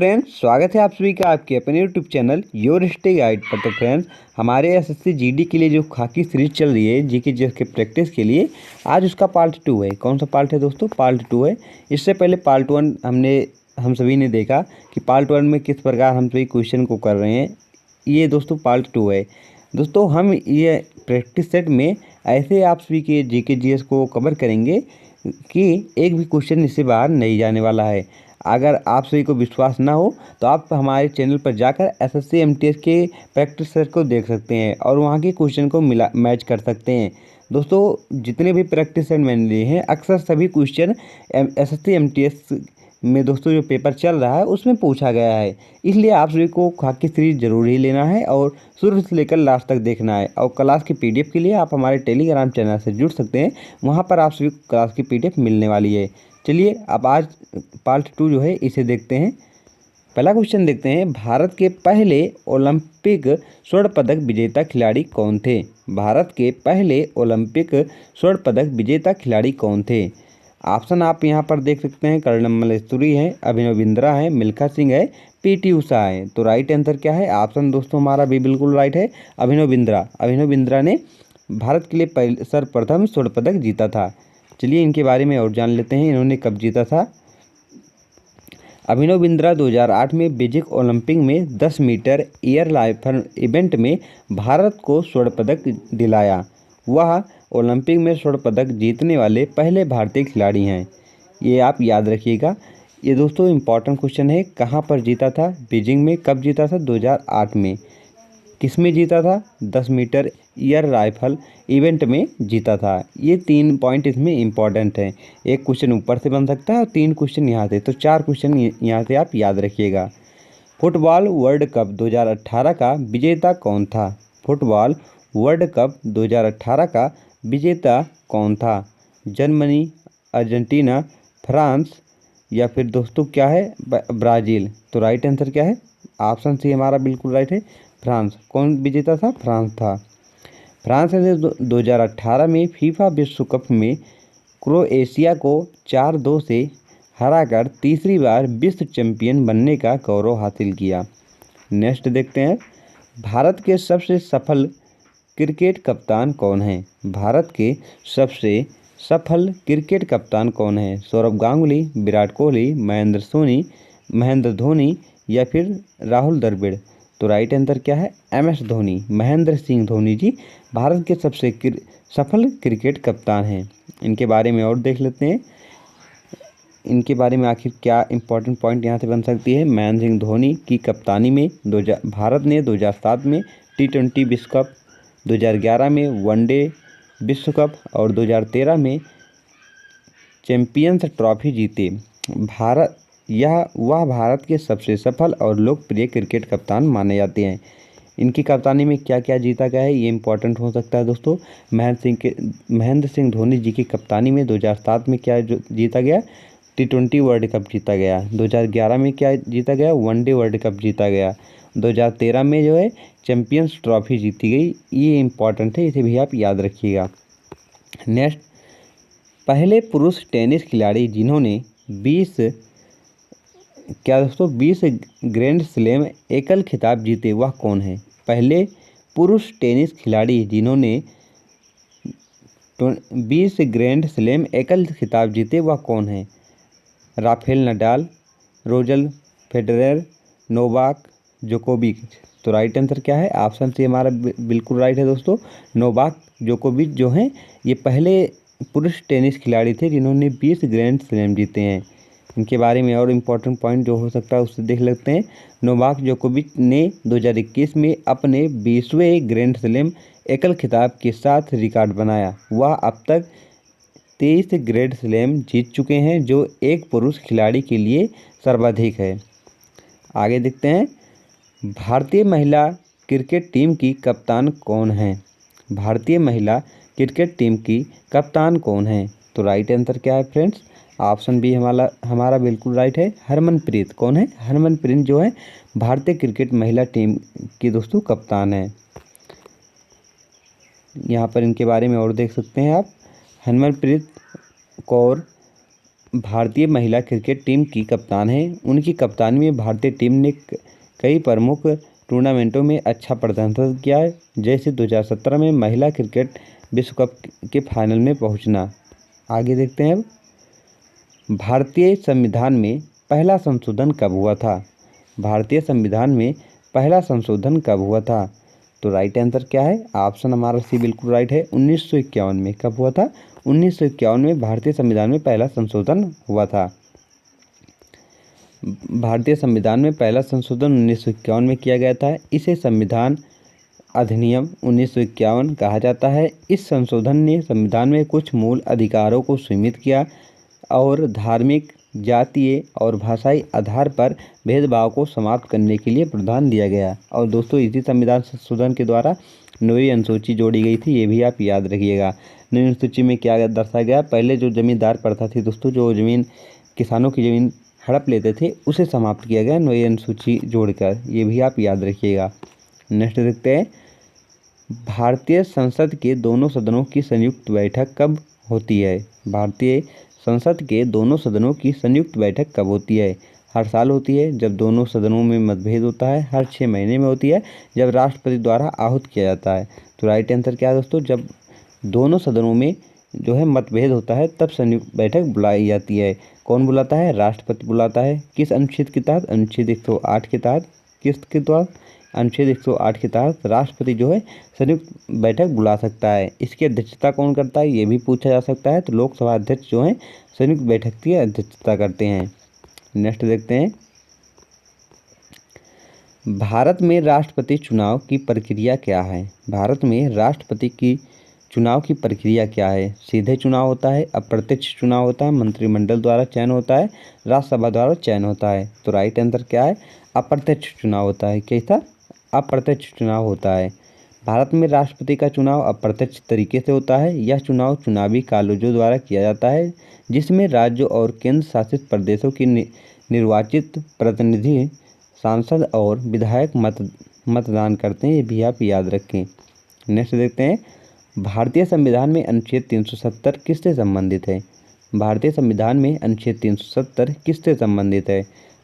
Friends, स्वागत है आप सभी का आपके अपने YouTube channel your history guide पर। तो फ्रेंड्स, हमारे एसएससी जीडी के लिए जो खाकी सीरीज चल रही है जीके जीएस के प्रैक्टिस के लिए, आज उसका पार्ट 2 है। कौन सा पार्ट है दोस्तों? पार्ट 2 है। इससे पहले पार्ट 1 हम सभी ने देखा कि पार्ट 1 में किस प्रकार हम सभी क्वेश्चन को कर रहे हैं। ये दोस्तों पार्ट 2 है। दोस्तों, हम ये प्रैक्टिस सेट में ऐसे आप सभी के जीके जीएस को कवर करेंगे कि एक भी क्वेश्चन इससे बाहर नहीं जाने वाला है। अगर आप सभी को विश्वास ना हो तो आप हमारे चैनल पर जाकर एसएससी एमटीएस के प्रैक्टिस सेट को देख सकते हैं और वहाँ के क्वेश्चन को मैच कर सकते हैं। दोस्तों, जितने भी प्रैक्टिस सेट मैंने लिए हैं, अक्सर सभी क्वेश्चन एसएससी एमटीएस में दोस्तों जो पेपर चल रहा है उसमें पूछा गया है। इसलिए आप सभी को खाकी सीरीज जरूर ही लेना है और शुरू से लेकर लास्ट तक देखना है। और क्लास की पीडीएफ के लिए आप हमारे टेलीग्राम चैनल से जुड़ सकते हैं, वहाँ पर आप सभी को क्लास की पीडीएफ मिलने वाली है। चलिए अब आज पार्ट 2 जो है इसे देखते हैं। पहला क्वेश्चन देखते हैं, भारत के पहले ओलंपिक स्वर्ण पदक विजेता खिलाड़ी कौन थे? भारत के पहले ओलंपिक स्वर्ण पदक विजेता खिलाड़ी कौन थे? ऑप्शन आप यहाँ पर देख सकते हैं, कर्णम मल्लेश्वरी है, अभिनव बिंद्रा है, मिल्खा सिंह है, पीटी उषा है। तो राइट आंसर क्या है? ऑप्शन दोस्तों हमारा भी बिल्कुल राइट है, अभिनव बिंद्रा। अभिनव बिंद्रा ने भारत के लिए सर्वप्रथम स्वर्ण पदक जीता था। चलिए इनके बारे में और जान लेते हैं, इन्होंने कब जीता था। अभिनव बिंद्रा 2008 में बीजिंग ओलंपिक में 10 मीटर एयर राइफल इवेंट में भारत को स्वर्ण पदक दिलाया। वह ओलंपिक में स्वर्ण पदक जीतने वाले पहले भारतीय खिलाड़ी हैं। ये आप याद रखिएगा। ये दोस्तों इम्पॉर्टेंट क्वेश्चन है। कहाँ पर जीता था? बीजिंग में। कब जीता था? 2008 में। किस में जीता था? 10 मीटर एयर राइफल इवेंट में जीता था। ये 3 पॉइंट इसमें इम्पॉर्टेंट हैं। एक क्वेश्चन ऊपर से बन सकता है और 3 क्वेश्चन यहाँ से, तो 4 क्वेश्चन यहाँ से आप याद रखिएगा। फुटबॉल वर्ल्ड कप 2018 का विजेता कौन था? फुटबॉल वर्ल्ड कप 2018 का विजेता कौन था? जर्मनी, अर्जेंटीना, फ्रांस या फिर दोस्तों क्या है, ब्राज़ील। तो राइट आंसर क्या है? ऑप्शन सी हमारा बिल्कुल राइट है, फ्रांस। कौन विजेता था? फ्रांस था। फ्रांस ने 2018 में फीफा विश्व कप में क्रोएशिया को 4-2 से हराकर तीसरी बार विश्व चैंपियन बनने का गौरव हासिल किया। नेक्स्ट देखते हैं, भारत के सबसे सफल क्रिकेट कप्तान कौन है? भारत के सबसे सफल क्रिकेट कप्तान कौन है? सौरव गांगुली, विराट कोहली, महेंद्र धोनी या फिर राहुल द्रविड़। तो राइट आंसर क्या है? MS धोनी, महेंद्र सिंह धोनी जी भारत के सबसे सफल क्रिकेट कप्तान हैं। इनके बारे में और देख लेते हैं, इनके बारे में आखिर क्या इंपॉर्टेंट पॉइंट यहाँ से बन सकती है। महेंद्र सिंह धोनी की कप्तानी में भारत ने 2007 में T20 विश्व कप, 2011 में वनडे विश्व कप और 2013 में चैंपियंस ट्रॉफी जीते। वह भारत के सबसे सफल और लोकप्रिय क्रिकेट कप्तान माने जाते हैं। इनकी कप्तानी में क्या क्या जीता गया है, ये इंपॉर्टेंट हो सकता है दोस्तों। महेंद्र सिंह धोनी जी की कप्तानी में 2007 में क्या जीता गया? T20 वर्ल्ड कप जीता गया। 2011 में क्या जीता गया? वनडे वर्ल्ड कप जीता गया। 2013 में जो है चैंपियंस ट्रॉफी जीती गई। ये इंपॉर्टेंट है, इसे भी आप याद रखिएगा। नेक्स्ट, पहले पुरुष टेनिस खिलाड़ी जिन्होंने 20 ग्रैंड स्लैम एकल खिताब जीते वह कौन है? पहले पुरुष टेनिस खिलाड़ी जिन्होंने 20 ग्रैंड स्लैम एकल खिताब जीते वह कौन है? Rafael Nadal, Roger Federer, Novak जोकोविच। तो राइट आंसर क्या है? ऑप्शन सी हमारा बिल्कुल राइट है दोस्तों। नोवाक जोकोविच जो हैं ये पहले पुरुष टेनिस खिलाड़ी थे जिन्होंने 20 ग्रैंड स्लैम जीते हैं। इनके बारे में और इम्पोर्टेंट पॉइंट जो हो सकता है उससे देख लेते हैं। नोवाक जोकोविच ने 2021 में अपने 20वें ग्रैंड स्लैम एकल खिताब के साथ रिकॉर्ड बनाया। वह अब तक 23 ग्रैंड स्लैम जीत चुके हैं, जो एक पुरुष खिलाड़ी के लिए सर्वाधिक है। आगे देखते हैं, भारतीय महिला क्रिकेट टीम की कप्तान कौन है? भारतीय महिला क्रिकेट टीम की कप्तान कौन है? तो राइट आंसर क्या है फ्रेंड्स? ऑप्शन बी हमारा बिल्कुल राइट है, हरमनप्रीत। कौन है? हरमनप्रीत जो है भारतीय क्रिकेट महिला टीम की दोस्तों कप्तान है। यहाँ पर इनके बारे में और देख सकते हैं आप। हरमनप्रीत कौर भारतीय महिला क्रिकेट टीम की कप्तान हैं। उनकी कप्तानी में भारतीय टीम ने कई प्रमुख टूर्नामेंटों में अच्छा प्रदर्शन किया है, जैसे 2017 में महिला क्रिकेट विश्व कप के फाइनल में पहुंचना। आगे देखते हैं अब, भारतीय संविधान में पहला संशोधन कब हुआ था? भारतीय संविधान में पहला संशोधन कब हुआ था? तो राइट आंसर क्या है? ऑप्शन हमारा सी बिल्कुल राइट है, 1951 में। कब हुआ था? 1951 में भारतीय संविधान में पहला संशोधन हुआ था। भारतीय संविधान में पहला संशोधन 1951 में किया गया था। इसे संविधान अधिनियम 1951 कहा जाता है। इस संशोधन ने संविधान में कुछ मूल अधिकारों को सीमित किया और धार्मिक, जातीय और भाषाई आधार पर भेदभाव को समाप्त करने के लिए प्रावधान दिया गया। और दोस्तों, इसी संविधान संशोधन के द्वारा 9वीं अनुसूची जोड़ी गई थी, ये भी आप याद रखिएगा। 9वीं अनुसूची में क्या दर्शाया गया? पहले जो जमींदार प्रथा थी दोस्तों, जो जमीन किसानों की जमीन हड़प लेते थे, उसे समाप्त किया गया 9वीं अनुसूची जोड़कर, ये भी आप याद रखिएगा। नेक्स्ट देखते हैं, भारतीय संसद के दोनों सदनों की संयुक्त बैठक कब होती है? भारतीय संसद के दोनों सदनों की संयुक्त बैठक कब होती है? हर साल होती है जब दोनों सदनों में मतभेद होता है। हर 6 महीने में होती है जब राष्ट्रपति द्वारा आहूत किया जाता है। तो राइट आंसर क्या है दोस्तों? जब दोनों सदनों में जो है मतभेद होता है तब संयुक्त बैठक बुलाई जाती है। कौन बुलाता है? राष्ट्रपति बुलाता है। किस अनुच्छेद के तहत? अनुच्छेद 108 के तहत। किसके द्वारा? अनुच्छेद 108 के तहत राष्ट्रपति जो है संयुक्त बैठक बुला सकता है। इसकी अध्यक्षता कौन करता है, ये भी पूछा जा सकता है। तो लोकसभा अध्यक्ष जो हैं संयुक्त बैठक की अध्यक्षता करते हैं। नेक्स्ट देखते हैं, भारत में राष्ट्रपति चुनाव की प्रक्रिया क्या है? भारत में राष्ट्रपति की चुनाव की प्रक्रिया क्या है? सीधे चुनाव होता है, अप्रत्यक्ष चुनाव होता है, मंत्रिमंडल द्वारा चयन होता है, राज्यसभा द्वारा चयन होता है। तो राइट आंसर क्या है? अप्रत्यक्ष चुनाव होता है। कैसा? अप्रत्यक्ष चुनाव होता है। भारत में राष्ट्रपति का चुनाव अप्रत्यक्ष तरीके से होता है। यह चुनाव चुनावी कॉलेजों द्वारा किया जाता है, जिसमें राज्यों और केंद्र शासित प्रदेशों की निर्वाचित प्रतिनिधि, सांसद और विधायक मतदान करते हैं। ये भी आप याद रखें। नेक्स्ट देखते हैं, भारतीय संविधान में अनुच्छेद 370 किससे संबंधित है? भारतीय संविधान में अनुच्छेद 370 किससे संबंधित है?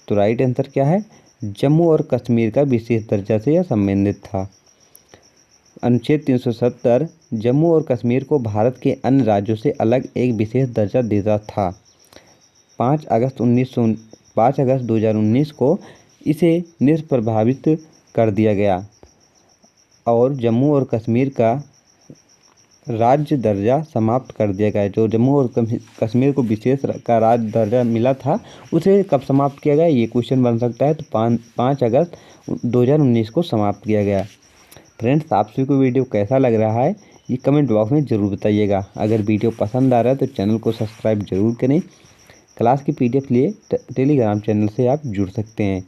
तो राइट आंसर क्या है? जम्मू और कश्मीर का विशेष दर्जा से यह संबंधित था। अनुच्छेद 370 जम्मू और कश्मीर को भारत के अन्य राज्यों से अलग एक विशेष दर्जा देता था। 5 अगस्त 2019 को इसे निष्प्रभावित कर दिया गया और जम्मू और कश्मीर का राज्य दर्जा समाप्त कर दिया गया। जो जम्मू और कश्मीर को विशेष का राज्य दर्जा मिला था, उसे कब समाप्त किया गया, ये क्वेश्चन बन सकता है। तो 5 अगस्त 2019 को समाप्त किया गया। फ्रेंड्स, आप सभी को वीडियो कैसा लग रहा है ये कमेंट बॉक्स में ज़रूर बताइएगा। अगर वीडियो पसंद आ रहा है तो चैनल को सब्सक्राइब जरूर करें। क्लास की PDF लिए टेलीग्राम चैनल से आप जुड़ सकते हैं।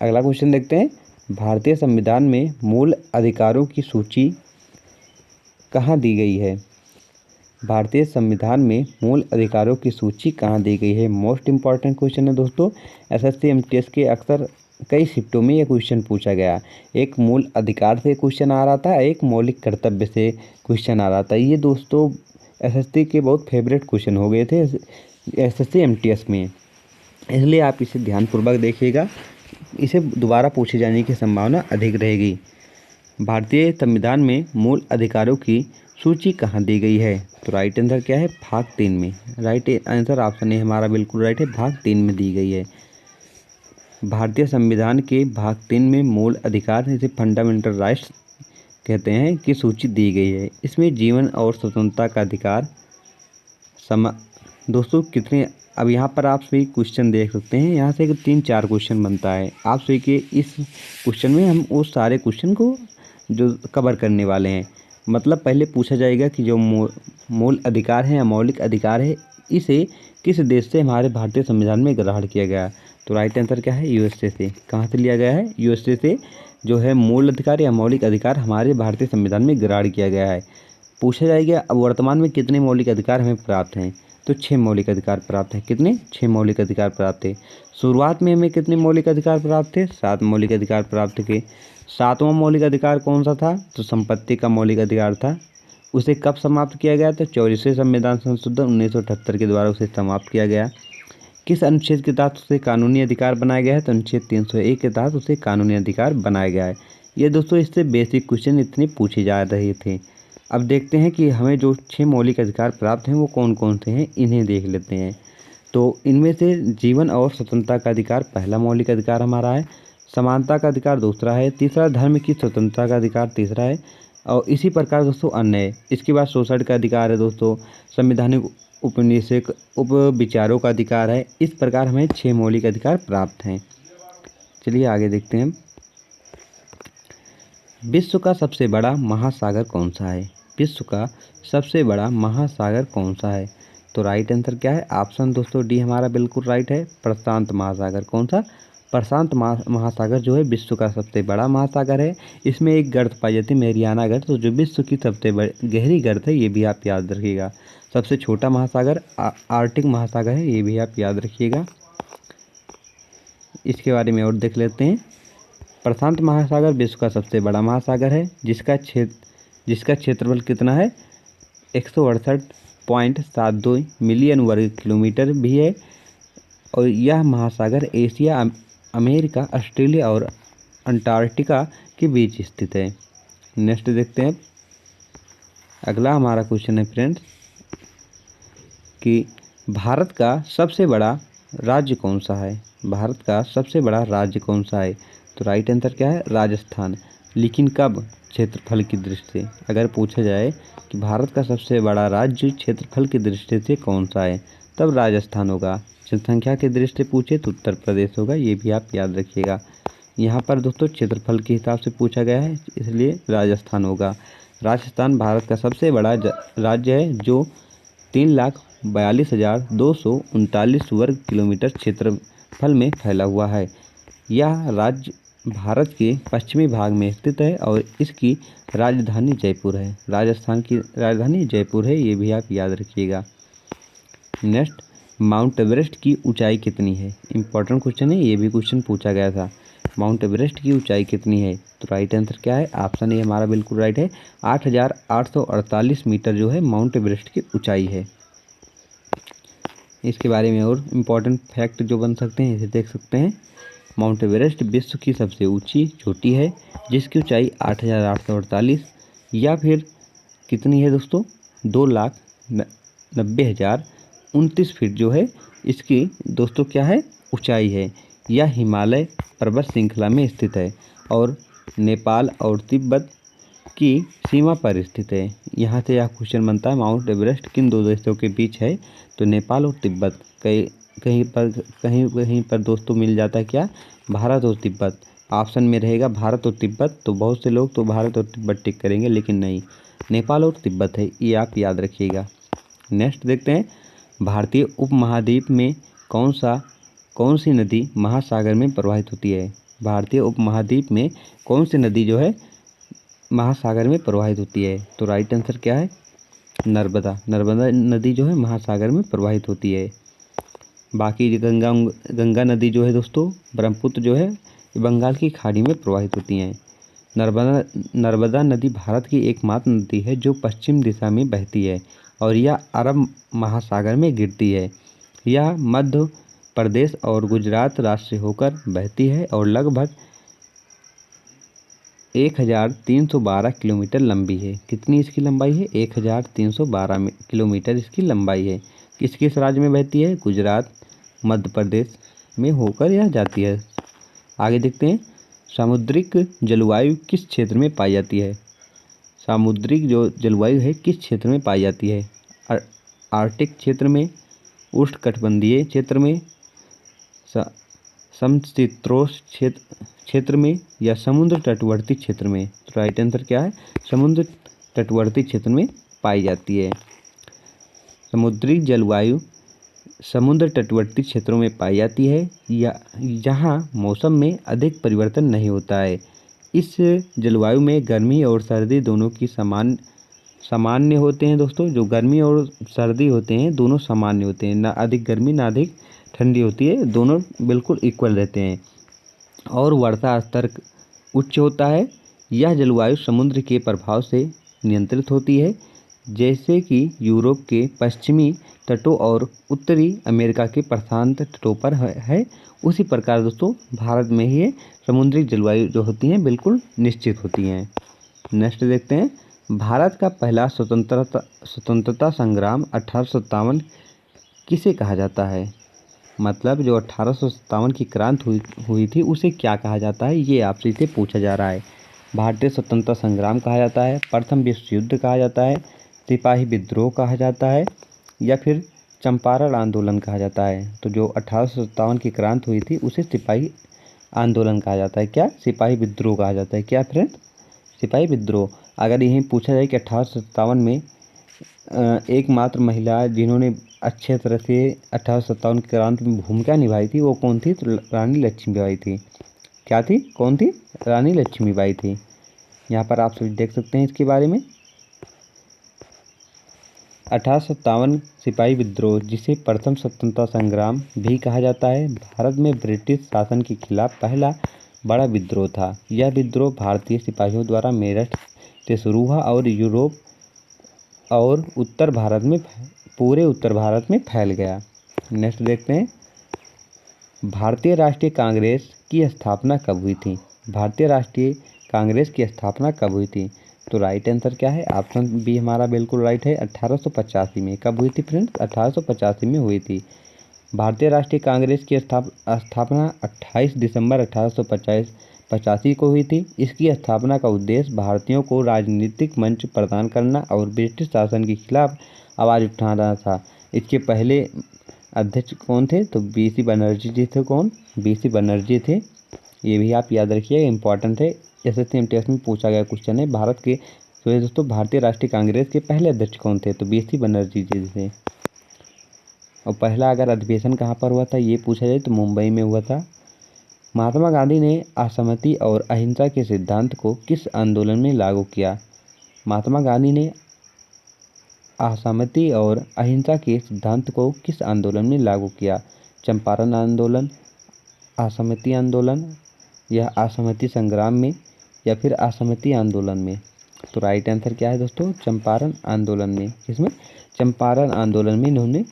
अगला क्वेश्चन देखते हैं, भारतीय संविधान में मूल अधिकारों की सूची कहाँ दी गई है? भारतीय संविधान में मूल अधिकारों की सूची कहाँ दी गई है? मोस्ट इंपॉर्टेंट क्वेश्चन है दोस्तों। SSC MTS के अक्सर कई शिफ्टों में यह क्वेश्चन पूछा गया। एक मूल अधिकार से क्वेश्चन आ रहा था, एक मौलिक कर्तव्य से क्वेश्चन आ रहा था। ये दोस्तों SSC के बहुत फेवरेट क्वेश्चन हो गए थे SSC MTS में, इसलिए आप इसे ध्यानपूर्वक देखिएगा। इसे दोबारा पूछे जाने की संभावना अधिक रहेगी। भारतीय संविधान में मूल अधिकारों की सूची कहाँ दी गई है? तो राइट आंसर क्या है? भाग 3 में। राइट आंसर ऑप्शन ए हमारा बिल्कुल राइट है, भाग 3 में दी गई है। भारतीय संविधान के भाग 3 में मूल अधिकार, इसे फंडामेंटल राइट्स कहते हैं, की सूची दी गई है। इसमें जीवन और स्वतंत्रता का अधिकार दोस्तों कितने, अब यहाँ पर आप सभी क्वेश्चन देख सकते हैं। यहाँ से 3-4 क्वेश्चन बनता है। आप सभी के इस क्वेश्चन में हम उस सारे क्वेश्चन को जो कवर करने वाले हैं, मतलब पहले पूछा जाएगा कि जो मूल अधिकार है या मौलिक अधिकार है, इसे किस देश से हमारे भारतीय संविधान में ग्रहण किया गया। तो राइट आंसर क्या है? USA से। कहाँ से लिया गया है? USA से जो है मूल अधिकार या मौलिक अधिकार हमारे भारतीय संविधान में ग्रहण किया गया है। पूछा जाएगा अब वर्तमान में कितने मौलिक अधिकार हमें प्राप्त हैं? तो 6 मौलिक अधिकार प्राप्त है। कितने? 6 मौलिक अधिकार प्राप्त थे। शुरुआत में हमें कितने मौलिक अधिकार प्राप्त थे? 7 मौलिक अधिकार प्राप्त थे। 7वां मौलिक अधिकार कौन सा था? तो संपत्ति का मौलिक अधिकार था। उसे कब समाप्त किया गया? तो 44वें संविधान संशोधन 1978 के द्वारा उसे समाप्त किया गया। किस अनुच्छेद के तहत उसे कानूनी अधिकार बनाया गया है? तो अनुच्छेद 301 के तहत उसे कानूनी अधिकार बनाया गया है। ये दोस्तों इससे बेसिक क्वेश्चन इतने पूछे जा रहे थे। अब देखते हैं कि हमें जो 6 मौलिक अधिकार प्राप्त हैं वो कौन कौन से हैं, इन्हें देख लेते हैं। तो इनमें से जीवन और स्वतंत्रता का अधिकार पहला मौलिक अधिकार हमारा है, समानता का अधिकार दूसरा है, तीसरा धर्म की स्वतंत्रता का अधिकार तीसरा है, और इसी प्रकार दोस्तों अन्य है। इसके बाद शोषण का अधिकार है दोस्तों, संवैधानिक उपनिवेशिक उपविचारों का अधिकार है। इस प्रकार हमें 6 मौलिक अधिकार प्राप्त हैं। चलिए आगे देखते हैं। विश्व का सबसे बड़ा महासागर कौन सा है? विश्व का सबसे बड़ा महासागर कौन सा है? तो राइट आंसर क्या है? ऑप्शन दोस्तों डी हमारा बिल्कुल राइट है, प्रशांत महासागर। कौन सा? प्रशांत महासागर जो है विश्व का सबसे बड़ा महासागर है। इसमें एक गर्त पाई जाती है, मैरियाना गर्त, तो जो विश्व की सबसे गहरी गर्त है, ये भी आप याद रखिएगा। सबसे छोटा महासागर आर्कटिक महासागर है, ये भी आप याद रखिएगा। इसके बारे में और देख लेते हैं। प्रशांत महासागर विश्व का सबसे बड़ा महासागर है, जिसका क्षेत्रफल कितना है? 168.72 मिलियन वर्ग किलोमीटर भी है। और यह महासागर एशिया, अमेरिका, ऑस्ट्रेलिया और अंटार्कटिका के बीच स्थित है। नेक्स्ट देखते हैं। अगला हमारा क्वेश्चन है फ्रेंड्स कि भारत का सबसे बड़ा राज्य कौन सा है? भारत का सबसे बड़ा राज्य कौन सा है? तो राइट आंसर क्या है? राजस्थान। लेकिन कब? क्षेत्रफल की दृष्टि से। अगर पूछा जाए कि भारत का सबसे बड़ा राज्य क्षेत्रफल की दृष्टि से कौन सा है, तब राजस्थान होगा। जनसंख्या की दृष्टि से पूछे तो उत्तर प्रदेश होगा, ये भी आप याद रखिएगा। यहाँ पर दोस्तों क्षेत्रफल के हिसाब से पूछा गया है, इसलिए राजस्थान होगा। राजस्थान भारत का सबसे बड़ा राज्य है, जो 3,42,239 वर्ग किलोमीटर क्षेत्रफल में फैला हुआ है। यह राज्य भारत के पश्चिमी भाग में स्थित है और इसकी राजधानी जयपुर है। राजस्थान की राजधानी जयपुर है, ये भी आप याद रखिएगा। नेक्स्ट, माउंट एवरेस्ट की ऊंचाई कितनी है? इंपॉर्टेंट क्वेश्चन है, ये भी क्वेश्चन पूछा गया था। माउंट एवरेस्ट की ऊंचाई कितनी है? तो राइट आंसर क्या है? ऑप्शन ए हमारा बिल्कुल राइट है। 8,848 मीटर जो है माउंट एवरेस्ट की ऊंचाई है। इसके बारे में और इम्पॉर्टेंट फैक्ट जो बन सकते हैं, इसे देख सकते हैं। माउंट एवरेस्ट विश्व की सबसे ऊंची चोटी है, जिसकी ऊंचाई 8,848 या फिर कितनी है दोस्तों? 2,90,029 फीट जो है इसकी दोस्तों क्या है? ऊंचाई है। यह हिमालय पर्वत श्रृंखला में स्थित है और नेपाल और तिब्बत की सीमा पर स्थित है। यहाँ से यह क्वेश्चन बनता है, माउंट एवरेस्ट किन दो देशों के बीच है? तो नेपाल और तिब्बत। कहीं पर दोस्तों मिल जाता है क्या? भारत और तिब्बत। ऑप्शन में रहेगा भारत और तिब्बत, तो बहुत से लोग तो भारत और तिब्बत टिक करेंगे, लेकिन नहीं, नेपाल और तिब्बत है, ये आप याद रखिएगा। नेक्स्ट देखते हैं। भारतीय उपमहाद्वीप में कौन सी नदी महासागर में प्रवाहित होती है? भारतीय उपमहाद्वीप में कौन सी नदी जो है महासागर में प्रवाहित होती है? तो राइट आंसर क्या है? नर्मदा। नर्मदा नदी जो है महासागर में प्रवाहित होती है। बाकी गंगा नदी जो है दोस्तों, ब्रह्मपुत्र जो है, बंगाल की खाड़ी में प्रवाहित होती हैं। नर्मदा नदी भारत की एकमात्र नदी है जो पश्चिम दिशा में बहती है और यह अरब महासागर में गिरती है। यह मध्य प्रदेश और गुजरात राज्य से होकर बहती है और लगभग 1,312 किलोमीटर लंबी है। कितनी इसकी लंबाई है? 1,312 किलोमीटर इसकी लंबाई है। किस राज्य में बहती है? गुजरात, मध्य प्रदेश में होकर यह जाती है। आगे देखते हैं। सामुद्रिक जलवायु किस क्षेत्र में पाई जाती है? सामुद्रिक जो जलवायु है किस क्षेत्र में पाई जाती है? आर्कटिक क्षेत्र में, उष्णकटिबंधीय क्षेत्र में, समशीतोष्ण क्षेत्र में या समुद्र तटवर्ती क्षेत्र में? तो राइट आंसर क्या है? समुद्र तटवर्ती क्षेत्र में पाई जाती है। समुद्री जलवायु समुद्र तटवर्ती क्षेत्रों में पाई जाती है या जहाँ मौसम में अधिक परिवर्तन नहीं होता है। इस जलवायु में गर्मी और सर्दी दोनों की सामान्य होते हैं दोस्तों। जो गर्मी और सर्दी होते हैं दोनों सामान्य होते हैं, ना अधिक गर्मी ना अधिक ठंडी होती है, दोनों बिल्कुल इक्वल रहते हैं और वर्षा स्तर उच्च होता है। यह जलवायु समुद्र के प्रभाव से नियंत्रित होती है। जैसे कि यूरोप के पश्चिमी तटों और उत्तरी अमेरिका के प्रशांत तटों पर है, उसी प्रकार दोस्तों भारत में ही ये समुद्री जलवायु जो होती हैं बिल्कुल निश्चित होती हैं। नेक्स्ट देखते हैं, भारत का पहला स्वतंत्रता संग्राम 1857 किसे कहा जाता है? मतलब जो 1857 की क्रांति हुई थी उसे क्या कहा जाता है, ये आपसे इसे पूछा जा रहा है। भारतीय स्वतंत्रता संग्राम कहा जाता है, प्रथम विश्व युद्ध कहा जाता है, सिपाही विद्रोह कहा जाता है, या फिर चंपारण आंदोलन कहा जाता है। तो जो 1857 की क्रांति हुई थी उसे सिपाही आंदोलन कहा जाता है। क्या? सिपाही विद्रोह कहा जाता है। क्या फ्रेंड? सिपाही विद्रोह। अगर यही पूछा जाए कि 1857 में एकमात्र महिला जिन्होंने अच्छे तरह से 1857 की क्रांति में भूमिका निभाई थी वो कौन थी? तो रानी लक्ष्मीबाई थी। क्या थी? कौन थी? रानी लक्ष्मीबाई थी। यहाँ पर आप सभी देख सकते हैं इसके बारे में। 1857 सिपाही विद्रोह, जिसे प्रथम स्वतंत्रता संग्राम भी कहा जाता है, भारत में ब्रिटिश शासन के खिलाफ पहला बड़ा विद्रोह था। यह विद्रोह भारतीय सिपाहियों द्वारा मेरठ से शुरू हुआ और यूरोप और पूरे उत्तर भारत में फैल गया। नेक्स्ट देखते हैं, भारतीय राष्ट्रीय कांग्रेस की स्थापना कब हुई थी? भारतीय राष्ट्रीय कांग्रेस की स्थापना कब हुई थी? तो राइट आंसर क्या है? ऑप्शन बी हमारा बिल्कुल राइट है, 1885 में। कब हुई थी फ्रेंड्स? 1885 में हुई थी। भारतीय राष्ट्रीय कांग्रेस की स्थापना 28 दिसंबर 1885 को हुई थी। इसकी स्थापना का उद्देश्य भारतीयों को राजनीतिक मंच प्रदान करना और ब्रिटिश शासन के खिलाफ आवाज़ उठाना था। इसके पहले अध्यक्ष कौन थे? तो बीसी बनर्जी जी थे। कौन? बीसी बनर्जी थे। ये भी आप याद रखिए, इंपॉर्टेंट है, एसएससी एमटीएस में पूछा गया क्वेश्चन है। भारत के तो दोस्तों भारतीय राष्ट्रीय कांग्रेस के पहले अध्यक्ष कौन थे? तो बीसी बनर्जी जी थे। और पहला अगर अधिवेशन कहाँ पर हुआ था ये पूछा जाए तो मुंबई में हुआ था। महात्मा गांधी ने असहमति और अहिंसा के सिद्धांत को किस आंदोलन में लागू किया? महात्मा गांधी ने असहमति और अहिंसा के सिद्धांत को किस आंदोलन में लागू किया? चंपारण आंदोलन, असहमति आंदोलन, या असहमति संग्राम में, या फिर असहमति आंदोलन में? तो राइट आंसर क्या है दोस्तों? चंपारण आंदोलन में। किसमें? चंपारण आंदोलन में इन्होंने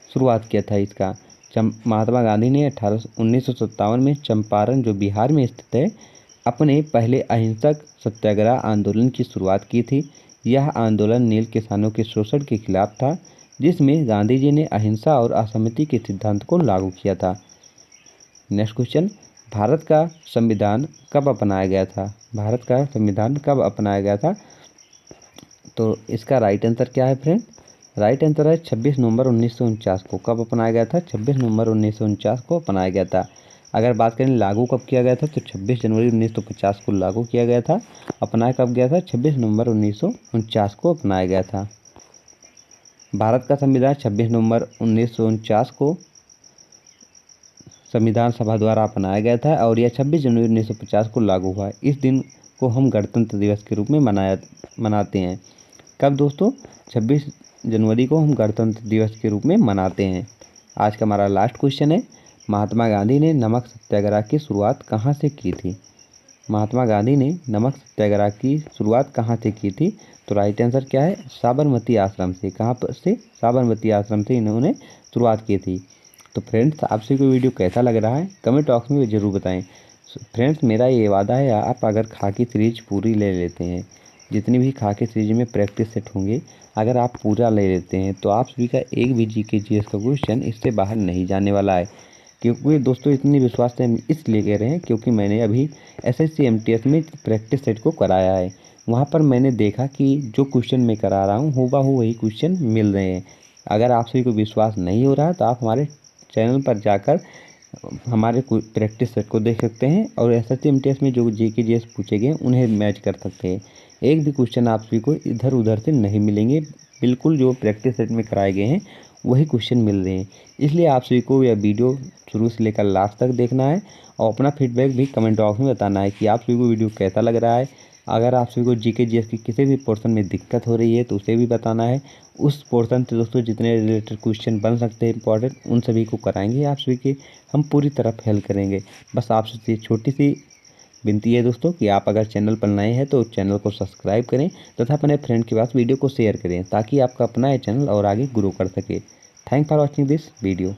शुरुआत किया था इसका। महात्मा गांधी ने 1957 में चंपारण, जो बिहार में स्थित है, अपने पहले अहिंसक सत्याग्रह आंदोलन की शुरुआत की थी। यह आंदोलन नील किसानों के शोषण के खिलाफ था, जिसमें गांधी जी ने अहिंसा और असहमति के सिद्धांत को लागू किया था। नेक्स्ट क्वेश्चन, भारत का संविधान कब अपनाया गया था? भारत का संविधान कब अपनाया गया था? तो इसका राइट आंसर क्या है फ्रेंड? राइट आंसर है 26 नवंबर 1949 को। कब अपनाया गया था? 26 नवंबर 1949 को अपनाया गया था। अगर बात करें लागू कब किया गया था तो 26 जनवरी 1950 को लागू किया गया था। अपनाया कब गया था? 26 नवंबर 1949 को अपनाया गया था। भारत का संविधान 26 नवंबर 1949 को संविधान सभा द्वारा अपनाया गया था और यह 26 जनवरी 1950 को लागू हुआ। इस दिन को हम गणतंत्र दिवस के रूप में मनाते हैं। कब दोस्तों? 26 जनवरी को हम गणतंत्र दिवस के रूप में मनाते हैं। आज का हमारा लास्ट क्वेश्चन है, महात्मा गांधी ने नमक सत्याग्रह की शुरुआत कहाँ से की थी? महात्मा गांधी ने नमक सत्याग्रह की शुरुआत कहाँ से की थी? तो राइट आंसर क्या है? साबरमती आश्रम से। कहाँ पर से? साबरमती आश्रम से इन्होंने शुरुआत की थी। तो फ्रेंड्स आपसे कोई वीडियो कैसा लग रहा है कमेंट बॉक्स में ज़रूर बताएं। फ्रेंड्स मेरा ये वादा है, आप अगर खाकी सीरीज पूरी ले लेते हैं, जितनी भी खाकी सीरीज में प्रैक्टिस सेट होंगे, अगर आप पूरा ले लेते हैं तो आप सभी का एक भी जीके जीएस का क्वेश्चन इससे बाहर नहीं जाने वाला है। क्योंकि दोस्तों इतनी विश्वास से हम इसलिए कह रहे हैं क्योंकि मैंने अभी एसएससी एमटीएस में प्रैक्टिस सेट को कराया है। वहाँ पर मैंने देखा कि जो क्वेश्चन मैं करा रहा हूँ हूबहू वही क्वेश्चन मिल रहे हैं। अगर आप सभी को विश्वास नहीं हो रहा तो आप हमारे चैनल पर जाकर हमारे प्रैक्टिस सेट को देख सकते हैं और एसएससी एमटीएस में जो जीके जीएस पूछे गए उन्हें मैच कर सकते हैं। एक भी क्वेश्चन आप सभी को इधर उधर से नहीं मिलेंगे, बिल्कुल जो प्रैक्टिस सेट में कराए गए हैं वही क्वेश्चन मिल रहे हैं। इसलिए आप सभी को यह वीडियो शुरू से लेकर लास्ट तक देखना है और अपना फीडबैक भी कमेंट बॉक्स में बताना है कि आप सभी को वीडियो कैसा लग रहा है। अगर आप सभी को जीके जीएस की किसी भी पोर्शन में दिक्कत हो रही है तो उसे भी बताना है। उस पोर्शन से दोस्तों जितने रिलेटेड क्वेश्चन बन सकते हैं इंपॉर्टेंट, उन सभी को कराएंगे आप सभी के हम पूरी तरह हेल्प करेंगे। बस आपसे छोटी सी विनती है दोस्तों कि आप अगर चैनल पर नए हैं तो चैनल को सब्सक्राइब करें तथा अपने फ्रेंड के पास वीडियो को शेयर करें ताकि आपका अपना ये चैनल और आगे ग्रो कर सके। Thank for watching this video.